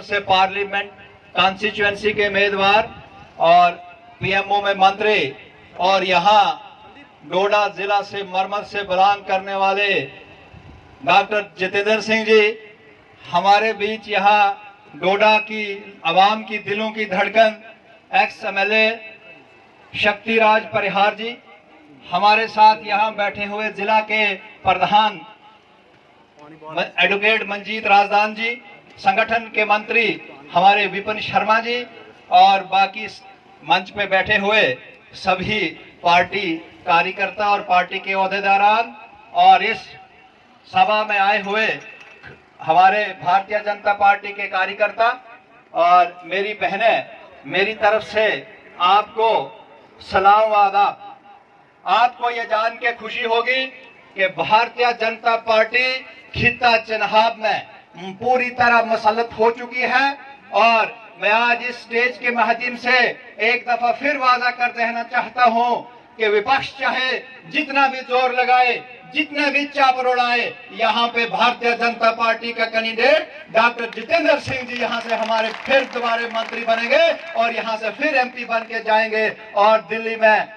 से parliament constituency के उम्मीदवार और पीएमओ में मंत्री और यहाँ डोडा जिला से मरमत से बिलोंग करने वाले डॉक्टर जितेंद्र सिंह जी हमारे बीच, यहाँ डोडा की आवाम की दिलों की धड़कन एक्स एमएलए शक्तिराज परिहार जी हमारे साथ यहाँ बैठे हुए जिला के प्रधान एडवोकेट मंजीत राजदान जी, संगठन के मंत्री हमारे विपिन शर्मा जी और बाकी मंच पे बैठे हुए सभी पार्टी कार्यकर्ता और पार्टी के ओहदेदारान और इस सभा में आए हुए हमारे भारतीय जनता पार्टी के कार्यकर्ता और मेरी बहनें, मेरी तरफ से आपको सलाम व आदाब। आपको ये जान के खुशी होगी कि भारतीय जनता पार्टी खिता चनाब में पूरी तरह मसलत हो चुकी है और मैं आज इस स्टेज के माध्यम से एक दफा फिर वादा कर देना चाहता हूं कि विपक्ष चाहे जितना भी जोर लगाए, जितने भी चापर उड़ाए, यहाँ पे भारतीय जनता पार्टी का कैंडिडेट डॉक्टर जितेंद्र सिंह जी यहाँ से हमारे फिर दोबारा मंत्री बनेंगे और यहाँ से फिर एमपी बन के जाएंगे और दिल्ली में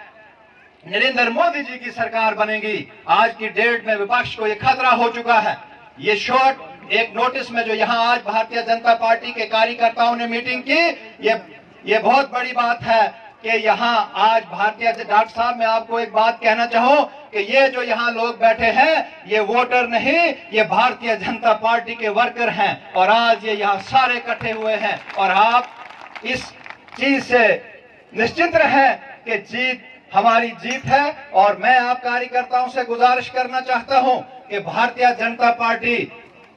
नरेंद्र मोदी जी की सरकार बनेगी। आज की डेट में विपक्ष को ये खतरा हो चुका है। ये शॉर्ट एक नोटिस में जो यहाँ आज भारतीय जनता पार्टी के कार्यकर्ताओं ने मीटिंग की, ये बहुत बड़ी बात है कि यहाँ आज भारतीय डॉक्टर साहब, मैं आपको एक बात कहना चाहूँ कि ये जो यहाँ लोग बैठे हैं ये वोटर नहीं, ये भारतीय जनता पार्टी के वर्कर हैं और आज ये यहाँ सारे इकट्ठे हुए हैं और आप इस चीज से निश्चिंत रहें कि जीत हमारी जीत है। और मैं आप कार्यकर्ताओं से गुजारिश करना चाहता हूं कि Bharatiya Janata party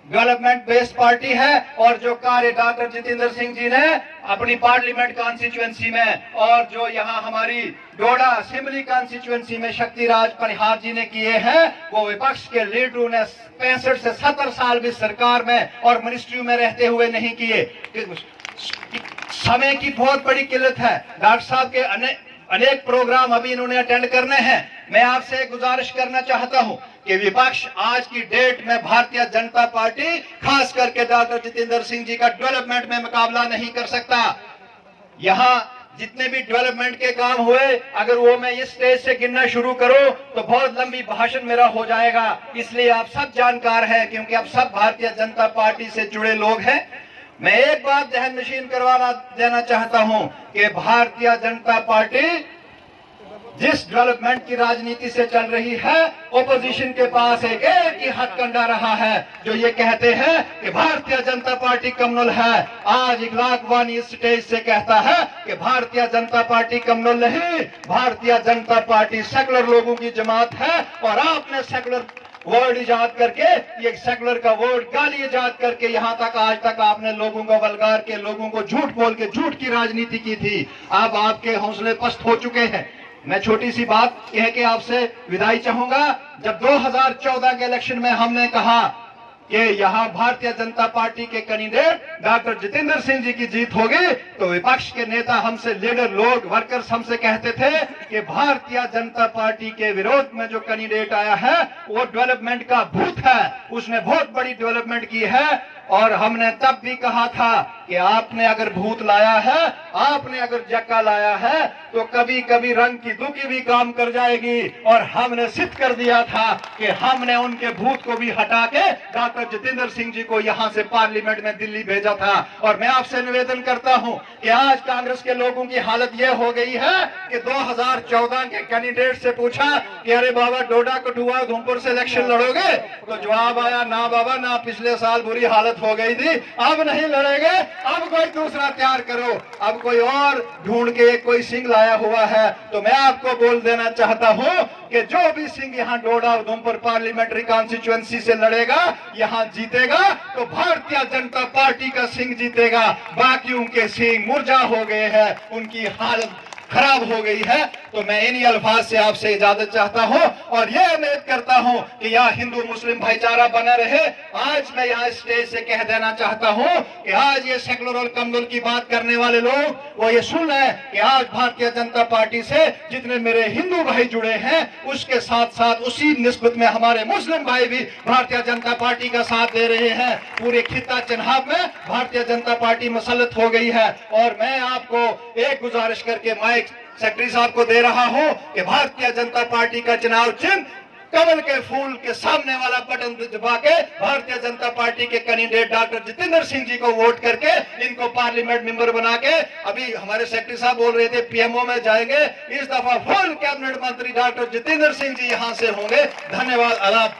development based party है और जो कार्य डॉक्टर जितेंद्र सिंह जी ने अपनी पार्लियामेंट कॉन्स्टिट्यूएंसी में और जो यहाँ हमारी डोडा असेंबली कॉन्स्टिट्यूएंसी में शक्तिराज परिहार जी ने किए हैं, वो विपक्ष के लीडरों ने 65 से 70 साल भी सरकार में और मिनिस्ट्री में रहते हुए नहीं किए। समय की बहुत बड़ी किल्लत है। डॉक्टर साहब के अनेक प्रोग्राम अभी इन्होंने अटेंड करने हैं। मैं आपसे गुजारिश करना चाहता हूं कि विपक्ष आज की डेट में भारतीय जनता पार्टी खास करके डॉक्टर जितेंद्र सिंह जी का डेवलपमेंट में मुकाबला नहीं कर सकता। यहाँ जितने भी डेवलपमेंट के काम हुए, अगर वो मैं इस स्टेज से गिनना शुरू करूं तो बहुत लंबी भाषण मेरा हो जाएगा। इसलिए आप सब जानकार हैं क्योंकि आप सब भारतीय जनता पार्टी से जुड़े लोग हैं। मैं एक बात जहन नशीन करवाना देना चाहता हूं कि भारतीय जनता पार्टी जिस डेवलपमेंट की राजनीति से चल रही है, ओपोजिशन के पास एक ही हथकंडा रहा है जो ये कहते हैं कि भारतीय जनता पार्टी कम्युनल है। आज इखलाक वानी इस स्टेज से कहता है कि भारतीय जनता पार्टी कम्युनल नहीं, भारतीय जनता पार्टी सेकुलर लोगों की जमात है और आपने सेकुलर वर्ड इजाद करके, ये सेकुलर का वर्ड गाली इजाद करके यहाँ तक आज तक आपने लोगों को वल्गार के, लोगों को झूठ बोल के झूठ की राजनीति की थी। अब आपके हौसले पस्त हो चुके हैं। मैं छोटी सी बात कह के आपसे विदाई चाहूंगा। जब 2014 के इलेक्शन में हमने कहा कि यहाँ भारतीय जनता पार्टी के कैंडिडेट डॉक्टर जितेंद्र सिंह जी की जीत होगी, तो विपक्ष के नेता हमसे, लीडर लोग, वर्कर्स हमसे कहते थे कि भारतीय जनता पार्टी के विरोध में जो कैंडिडेट आया है वो डेवलपमेंट का भूत है, उसने बहुत बड़ी डेवलपमेंट की है। और हमने तब भी कहा था कि आपने अगर भूत लाया है, आपने अगर जक्का लाया है तो कभी कभी रंग की दुखी भी काम कर जाएगी। और हमने सिद्ध कर दिया था कि हमने उनके भूत को भी हटा के डॉक्टर जितेंद्र सिंह जी को यहाँ से पार्लियामेंट में दिल्ली भेजा था। और मैं आपसे निवेदन करता हूँ कि आज कांग्रेस के लोगों की हालत यह हो गई है कि 2014 के कैंडिडेट से पूछा कि अरे बाबा डोडा कठुआ धूमपुर से इलेक्शन लड़ोगे, तो जवाब आया ना बाबा ना, पिछले साल बुरी हालत हो गई थी, अब नहीं लड़ेंगे, अब कोई दूसरा तैयार करो, अब कोई और ढूंढ के कोई सिंह लाया हुआ है। तो मैं आपको बोल देना चाहता हूं कि जो भी सिंह यहाँ डोडा उधमपुर पार्लियामेंट्री कॉन्स्टिट्यूएंसी से लड़ेगा, यहाँ जीतेगा, तो भारतीय जनता पार्टी का सिंह जीतेगा। बाकियों के सिंह मुर्जा हो गए हैं, उनकी हालत खराब हो गई है। तो मैं इन्हीं अल्फाज से आपसे इजाजत चाहता हूं और यह उम्मीद करता हूं कि यहाँ हिंदू मुस्लिम भाईचारा बना रहे। आज मैं यहाँ स्टेज से कह देना चाहता हूं कि आज ये सेकुलर और कम्युनल की बात करने वाले लोग वो ये सुन रहे हैं कि आज भारतीय जनता पार्टी से जितने मेरे हिंदू भाई जुड़े हैं उसके साथ साथ उसी निस्बत में हमारे मुस्लिम भाई भी भारतीय जनता पार्टी का साथ दे रहे हैं। पूरे खिता चनाब में भारतीय जनता पार्टी मुसल्लत हो गई है। और मैं आपको एक गुजारिश करके माइक सेक्रेटरी साहब को दे रहा हूं कि भारतीय जनता पार्टी का चुनाव चिन्ह कमल के फूल के सामने वाला बटन दबा के भारतीय जनता पार्टी के कैंडिडेट डॉक्टर जितेंद्र सिंह जी को वोट करके इनको पार्लियामेंट मेंबर बना के, अभी हमारे सेक्रेटरी साहब बोल रहे थे पीएमओ में जाएंगे, इस दफा फुल कैबिनेट मंत्री डॉक्टर जितेंद्र सिंह जी यहां से होंगे। धन्यवाद। आदाब।